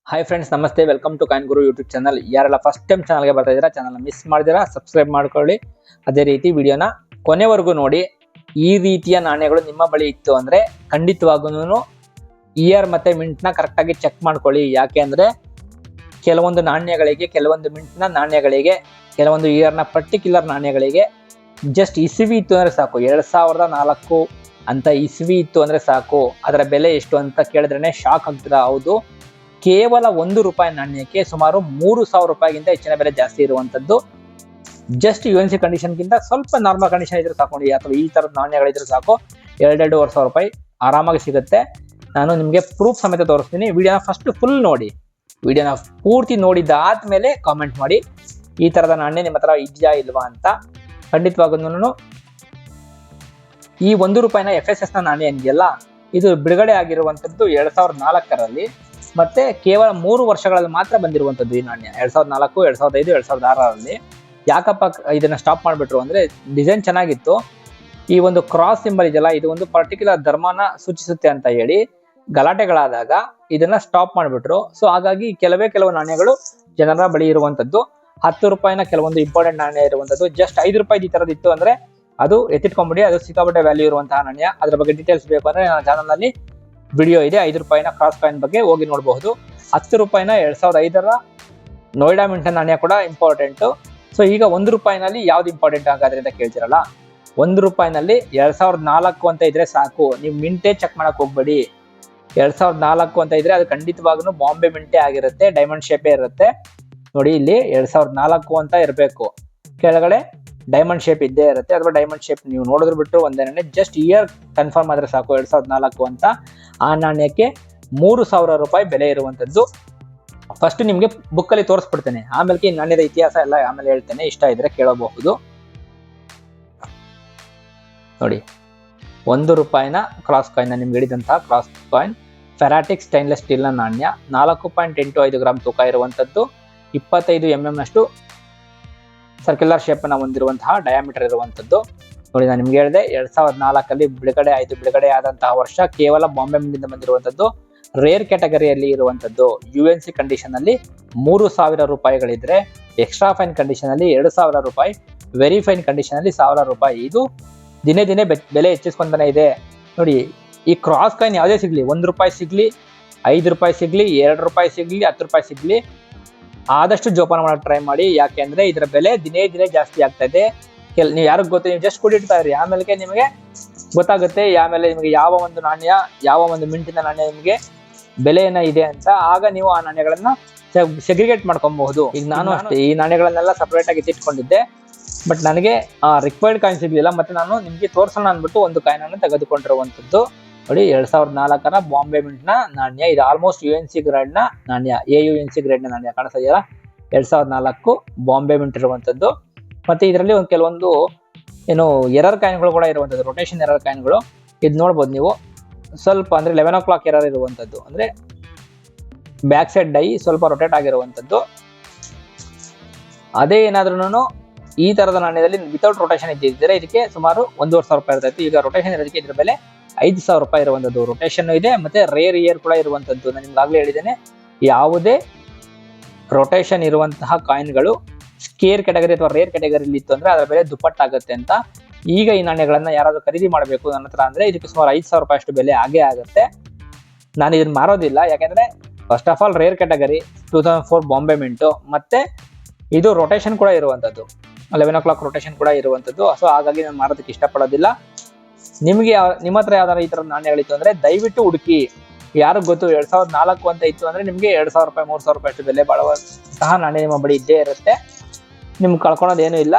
Hi friends, ನಮಸ್ತೆ. Welcome to Coin Guru YouTube channel. ಯಾರೆಲ್ಲ first time ಚಾನಲ್ಗೆ ಬರ್ತಾ ಇದ್ದೀರಾ, ಚಾನಲ್ನ ಮಿಸ್ ಮಾಡಿದಿರಾ ಸಬ್ಸ್ಕ್ರೈಬ್ ಮಾಡ್ಕೊಳ್ಳಿ. ಅದೇ ರೀತಿ ವಿಡಿಯೋನ ಕೊನೆವರೆಗೂ ನೋಡಿ. ಈ ರೀತಿಯ ನಾಣ್ಯಗಳು ನಿಮ್ಮ ಬಳಿ ಇತ್ತು ಅಂದರೆ ಖಂಡಿತವಾಗೂ ಇಯರ್ ಮತ್ತು ಮಿಂಟ್ನ ಕರೆಕ್ಟಾಗಿ ಚೆಕ್ ಮಾಡ್ಕೊಳ್ಳಿ. ಯಾಕೆ ಅಂದರೆ ಕೆಲವೊಂದು ನಾಣ್ಯಗಳಿಗೆ, ಕೆಲವೊಂದು ಮಿಂಟ್ನ ನಾಣ್ಯಗಳಿಗೆ, ಕೆಲವೊಂದು ಇಯರ್ನ ಪರ್ಟಿಕ್ಯುಲರ್ ನಾಣ್ಯಗಳಿಗೆ ಜಸ್ಟ್ ಇಸ್ವಿ ಇತ್ತು ಅಂದರೆ ಸಾಕು, 2004 ಅಂತ ಇಸ್ವಿ ಇತ್ತು ಅಂದರೆ ಸಾಕು, ಅದರ ಬೆಲೆ ಎಷ್ಟು ಅಂತ ಕೇಳಿದ್ರೇ ಶಾಕ್ ಆಗ್ತೀರಾ. ಹೌದು, ಕೇವಲ ₹1 ನಾಣ್ಯಕ್ಕೆ ಸುಮಾರು 3,000 ರೂಪಾಯಿಗಿಂತ ಹೆಚ್ಚಿನ ಬೆಲೆ ಜಾಸ್ತಿ ಇರುವಂಥದ್ದು. ಜಸ್ಟ್ UNC ಕಂಡೀಷನ್ಗಿಂತ ಸ್ವಲ್ಪ ನಾರ್ಮಲ್ ಕಂಡೀಷನ್ ಇದ್ರೆ ಸಾಕು, ಅಥವಾ ಈ ಥರದ ನಾಣ್ಯಗಳಿದ್ರೆ ಸಾಕು, 2,500 ರೂಪಾಯಿ ಆರಾಮಾಗಿ ಸಿಗುತ್ತೆ. ನಾನು ನಿಮಗೆ ಪ್ರೂಫ್ ಸಮೇತ ತೋರಿಸ್ತೀನಿ. ವಿಡಿಯೋನ ಫಸ್ಟ್ ಫುಲ್ ನೋಡಿ, ವಿಡಿಯೋನ ಪೂರ್ತಿ ನೋಡಿದ್ದಾದ್ಮೇಲೆ ಕಾಮೆಂಟ್ ಮಾಡಿ ಈ ಥರದ ನಾಣ್ಯ ನಿಮ್ಮ ಹತ್ರ ಇದೆಯಾ ಇಲ್ವಾ ಅಂತ. ಖಂಡಿತವಾಗೂ ಈ ₹1 FSSನ ನಾಣ್ಯ ಏನಿದೆಯಲ್ಲ, ಇದು ಬಿಡುಗಡೆ ಆಗಿರುವಂಥದ್ದು 2004ರಲ್ಲಿ, ಮತ್ತೆ ಕೇವಲ 3 ವರ್ಷಗಳಲ್ಲಿ ಮಾತ್ರ ಬಂದಿರುವಂಥದ್ದು ಈ ನಾಣ್ಯ. 2004, 2005, 2006ರಲ್ಲಿ. ಯಾಕಪ್ಪ ಇದನ್ನ ಸ್ಟಾಪ್ ಮಾಡಿಬಿಟ್ರು ಅಂದರೆ, ಡಿಸೈನ್ ಚೆನ್ನಾಗಿತ್ತು, ಈ ಒಂದು ಕ್ರಾಸ್ ಸಿಂಬಲ್ ಇದೆಯಲ್ಲ, ಇದು ಒಂದು ಪರ್ಟಿಕ್ಯುಲರ್ ಧರ್ಮನ ಸೂಚಿಸುತ್ತೆ ಅಂತ ಹೇಳಿ ಗಲಾಟೆಗಳಾದಾಗ ಇದನ್ನ ಸ್ಟಾಪ್ ಮಾಡಿಬಿಟ್ರು. ಸೊ ಹಾಗಾಗಿ ಕೆಲವು ನಾಣ್ಯಗಳು ಜನರ ಬಳಿ ಇರುವಂಥದ್ದು. ₹10ನ ಕೆಲವೊಂದು ಇಂಪಾರ್ಟೆಂಟ್ ನಾಣ್ಯ ಇರುವಂಥದ್ದು. ಜಸ್ಟ್ ₹5 ಈ ಥರದ್ದು ಇತ್ತು ಅಂದರೆ ಅದು ಎತ್ತಿಟ್ಕೊಂಡ್ಬಿಡಿ, ಅದು ಸಿಕ್ಕಾಪಟ್ಟೆ ವ್ಯಾಲ್ಯೂ ಇರುವಂತಹ ನಾಣ್ಯ. ಅದ್ರ ಬಗ್ಗೆ ಡೀಟೇಲ್ಸ್ ಬೇಕು ಅಂದರೆ ನನ್ನ ಚಾನಲ್ನಲ್ಲಿ ವಿಡಿಯೋ ಇದೆ. ₹5ನ ಕ್ರಾಸ್ ಕಾಯಿನ್ ಬಗ್ಗೆ ಹೋಗಿ ನೋಡಬಹುದು. ₹10ನ 2005ರ ನೋಯ್ಡಾ ಮಿಂಟ್ ನಾಣ್ಯ ಕೂಡ ಇಂಪಾರ್ಟೆಂಟು. ಸೊ ಈಗ ₹1ನಲ್ಲಿ ಯಾವ್ದು ಇಂಪಾರ್ಟೆಂಟ್ ಆಗಾದ್ರೆ ಅಂತ ಕೇಳ್ತಿರಲ್ಲ, ₹1ನಲ್ಲಿ 2004 ಅಂತ ಇದ್ರೆ ಸಾಕು, ನೀವು ಮಿಂಟೇ ಚೆಕ್ ಮಾಡಕ್ ಹೋಗ್ಬೇಡಿ. 2004 ಅಂತ ಇದ್ರೆ ಅದು ಖಂಡಿತವಾಗ್ಲೂ ಬಾಂಬೆ ಮಿಂಟೇ ಆಗಿರುತ್ತೆ, ಡೈಮಂಡ್ ಶೇಪೇ ಇರುತ್ತೆ. ನೋಡಿ, ಇಲ್ಲಿ 2004 ಅಂತ ಇರಬೇಕು, ಕೆಳಗಡೆ ಡೈಮಂಡ್ ಶೇಪ್ ಇದ್ದೇ ಇರುತ್ತೆ. ಅಥವಾ ಡೈಮಂಡ್ ಶೇಪ್ ನೀವು ನೋಡಿದ್ರು ಬಿಟ್ಟು ಒಂದೇನೆ, ಜಸ್ಟ್ ಇಯರ್ ಕನ್ಫರ್ಮ್ ಆದ್ರೆ ಸಾಕು 2004 ಅಂತ. ಆ ನಾಣ್ಯಕ್ಕೆ 3,000 ರೂಪಾಯಿ ಬೆಲೆ ಇರುವಂಥದ್ದು. ಫಸ್ಟ್ ನಿಮಗೆ ಬುಕ್ಕಲ್ಲಿ ತೋರಿಸ್ಬಿಡ್ತೇನೆ, ಆಮೇಲೆ ಈ ನಾಣ್ಯದ ಇತಿಹಾಸ ಎಲ್ಲ ಆಮೇಲೆ ಹೇಳ್ತೇನೆ, ಇಷ್ಟ ಇದ್ರೆ ಕೇಳಬಹುದು. ನೋಡಿ, ₹1 ಕ್ರಾಸ್ ಕಾಯಿನ್, ನಿಮ್ಗೆ ಹಿಡಿದಂತಹ ಕ್ರಾಸ್ ಕಾಯಿನ್, ಫೆರಾಟಿಕ್ ಸ್ಟೈನ್ಲೆಸ್ ಸ್ಟೀಲ್ನ ನಾಣ್ಯ, 4.85 ಗ್ರಾಮ್ ತೂಕ ಇರುವಂಥದ್ದು, 25 mm ಸರ್ಕ್ಯುಲರ್ ಶೇಪ್ ಅನ್ನ ಹೊಂದಿರುವಂತಹ ಡಯಾಮೀಟರ್ ಇರುವಂಥದ್ದು. ನೋಡಿ, ನಾನು ನಿಮ್ಗೆ ಹೇಳಿದೆ 2004ಅಲ್ಲಿ ಬಿಡುಗಡೆ ಆದಂತಹ ವರ್ಷ. ಕೇವಲ ಬಾಂಬೆ ಮಿಂಟಿಂದ ಬಂದಿರುವಂಥದ್ದು, ರೇರ್ ಕ್ಯಾಟಗರಿಯಲ್ಲಿ ಇರುವಂಥದ್ದು. UNC ಕಂಡೀಷನ್ ಅಲ್ಲಿ 3,000 ರೂಪಾಯಿಗಳಿದ್ರೆ, ಎಕ್ಸ್ಟ್ರಾ ಫೈನ್ ಕಂಡೀಷನ್ ಅಲ್ಲಿ 2,000 ರೂಪಾಯಿ, ವೆರಿ ಫೈನ್ ಕಂಡೀಷನ್ ಅಲ್ಲಿ 1,000 ರೂಪಾಯಿ. ಇದು ದಿನೇ ಬೆಲೆ ಹೆಚ್ಚಿಸ್ಕೊಂತಾನೆ ಇದೆ. ನೋಡಿ, ಈ ಕ್ರಾಸ್ ಕಾಯಿನ್ ಯಾವುದೇ ಸಿಗ್ಲಿ, ₹1 ಸಿಗ್ಲಿ, ₹5 ಸಿಗ್ಲಿ, ₹2 ಸಿಗ್ಲಿ, ₹10 ಸಿಗ್ಲಿ, ಆದಷ್ಟು ಜೋಪಾನ ಮಾಡಕ್ಕೆ ಟ್ರೈ ಮಾಡಿ. ಯಾಕೆ ಅಂದ್ರೆ ಇದರ ಬೆಲೆ ದಿನೇ ಜಾಸ್ತಿ ಆಗ್ತಾ ಇದೆ. ನೀವು ಯಾರಿಗೆ ಗೊತ್ತು, ನೀವು ಜಸ್ಟ್ ಕೂಡಿಡ್ತಾ ಇರಿ, ಆಮೇಲೆ ನಿಮಗೆ ಗೊತ್ತಾಗುತ್ತೆ, ಆಮೇಲೆ ನಿಮಗೆ ಯಾವ ಒಂದು ನಾಣ್ಯ, ಯಾವ ಒಂದು ಮಿಂಟಿನ ನಾಣ್ಯ ನಿಮಗೆ ಬೆಲೆ ಇದೆ ಅಂತ. ಆಗ ನೀವು ಆ ನಾಣ್ಯಗಳನ್ನ ಸೆಗ್ರಿಗೇಟ್ ಮಾಡ್ಕೊಬಹುದು. ಈಗ ನಾನು ಅಷ್ಟೇ ಈ ನಾಣ್ಯಗಳನ್ನೆಲ್ಲ ಸಪರೇಟ್ ಆಗಿ ಇಟ್ಕೊಂಡಿದ್ದೆ, ಬಟ್ ನನಗೆ ರಿಕ್ವೈರ್ಡ್ ಕಾಯಿನ್ ಸಿಗ್ಲಿಲ್ಲ. ಮತ್ತೆ ನಾನು ನಿಮ್ಗೆ ತೋರ್ಸೋಣ ಅಂದ್ಬಿಟ್ಟು ಒಂದು ಕಾಯಿನ್ ಅನ್ನು ತೆಗೆದುಕೊಂಡಿರುವಂಥದ್ದು. ನೋಡಿ, 2004ರ ಬಾಂಬೆ ಮಿಂಟ್ನ ನಾಣ್ಯ. ಇದು ಆಲ್ಮೋಸ್ಟ್ UNC ಗ್ರೇಡ್ನ ನಾಣ್ಯ, AUNC ಗ್ರೇಡ್ನ ನಾಣ್ಯ ಕಾಣಿಸ್ತಾ ಇದೆಯಲ್ಲ, 2004 ಬಾಂಬೆ ಮಿಂಟ್ ಇರುವಂಥದ್ದು. ಮತ್ತೆ ಇದರಲ್ಲಿ ಒಂದು ಕೆಲವೊಂದು ಎರರ್ ಕಾಯಿನ್ಗಳು ಕೂಡ ಇರುವಂಥದ್ದು, ರೊಟೇಷನ್ ಎರರ್ ಕಾಯಿನ್ಗಳು. ಇದು ನೋಡ್ಬೋದು ನೀವು, ಸ್ವಲ್ಪ ಅಂದರೆ 11 o'clock ಎರರ್ ಇರುವಂಥದ್ದು, ಅಂದರೆ ಬ್ಯಾಕ್ ಸೈಡ್ ಡೈ ಸ್ವಲ್ಪ ರೊಟೇಟ್ ಆಗಿರುವಂಥದ್ದು. ಅದೇ ಏನಾದ್ರೂ ಈ ಥರದ ನಾಣ್ಯದಲ್ಲಿ ವಿತೌಟ್ ರೊಟೇಷನ್ ಇದ್ದಿದ್ದರೆ ಇದಕ್ಕೆ ಸುಮಾರು ₹1,500 ರೂಪಾಯಿ ಇರ್ತಾಯಿತ್ತು. ಈಗ ರೊಟೇಷನ್ ಇರೋದಕ್ಕೆ ಇದರ ಬೆಲೆ ₹5,000 ರೂಪಾಯಿ ಇರುವಂಥದ್ದು. ರೊಟೇಷನ್ ಇದೆ, ಮತ್ತೆ ರೇರ್ ಇಯರ್ ಕೂಡ ಇರುವಂಥದ್ದು. ನಾನು ನಿಮ್ಗಾಗಲೇ ಹೇಳಿದ್ದೇನೆ, ಯಾವುದೇ ರೊಟೇಷನ್ ಇರುವಂತಹ ಕಾಯಿನ್ಗಳು ಸ್ಕೇರ್ ಕ್ಯಾಟಗರಿ ಅಥವಾ ರೇರ್ ಕ್ಯಾಟಗರಿಲಿ ಇತ್ತು ಅಂದರೆ ಅದರ ಬೆಲೆ ದುಪ್ಪಟ್ಟಾಗುತ್ತೆ ಅಂತ. ಈಗ ಈ ನಾಣ್ಯಗಳನ್ನು ಯಾರಾದರೂ ಖರೀದಿ ಮಾಡಬೇಕು ನನ್ನ ಹತ್ರ ಅಂದರೆ ಇದಕ್ಕೆ ಸುಮಾರು ₹5,000 ರೂಪಾಯಿ ಅಷ್ಟು ಬೆಲೆ ಆಗೇ ಆಗುತ್ತೆ. ನಾನು ಇದನ್ನು ಮಾರೋದಿಲ್ಲ, ಯಾಕೆಂದರೆ first of all rare category, 2004 Bombay mint, ಮತ್ತೆ ಇದು ರೊಟೇಷನ್ ಕೂಡ ಇರುವಂಥದ್ದು, 11 o'clock ರೊಟೇಷನ್ ಕೂಡ ಇರುವಂಥದ್ದು. ಸೊ ಹಾಗಾಗಿ ನಾನು ಮಾರೋದಕ್ಕೆ ಇಷ್ಟಪಡೋದಿಲ್ಲ. ನಿಮ್ಮ ಹತ್ರ ಯಾವ್ದಾರು ಈ ಥರದ ನಾಣ್ಯಗಳಿತ್ತು ಅಂದರೆ ದಯವಿಟ್ಟು ಹುಡುಕಿ. ಯಾರಿಗೆ ಗೊತ್ತು, 2004 ಅಂತ ಇತ್ತು ಅಂದರೆ ನಿಮಗೆ 2,000 ರೂಪಾಯಿ, 3,000 ರೂಪಾಯಿ ಅಷ್ಟು ಬೆಲೆ ಬಾಳುವಂತಹ ನಾಣ್ಯ ನಿಮ್ಮ ಬಳಿ ಇದ್ದೇ ಇರುತ್ತೆ. ನಿಮ್ಗೆ ಕಳ್ಕೊಳೋದೇನೂ ಇಲ್ಲ.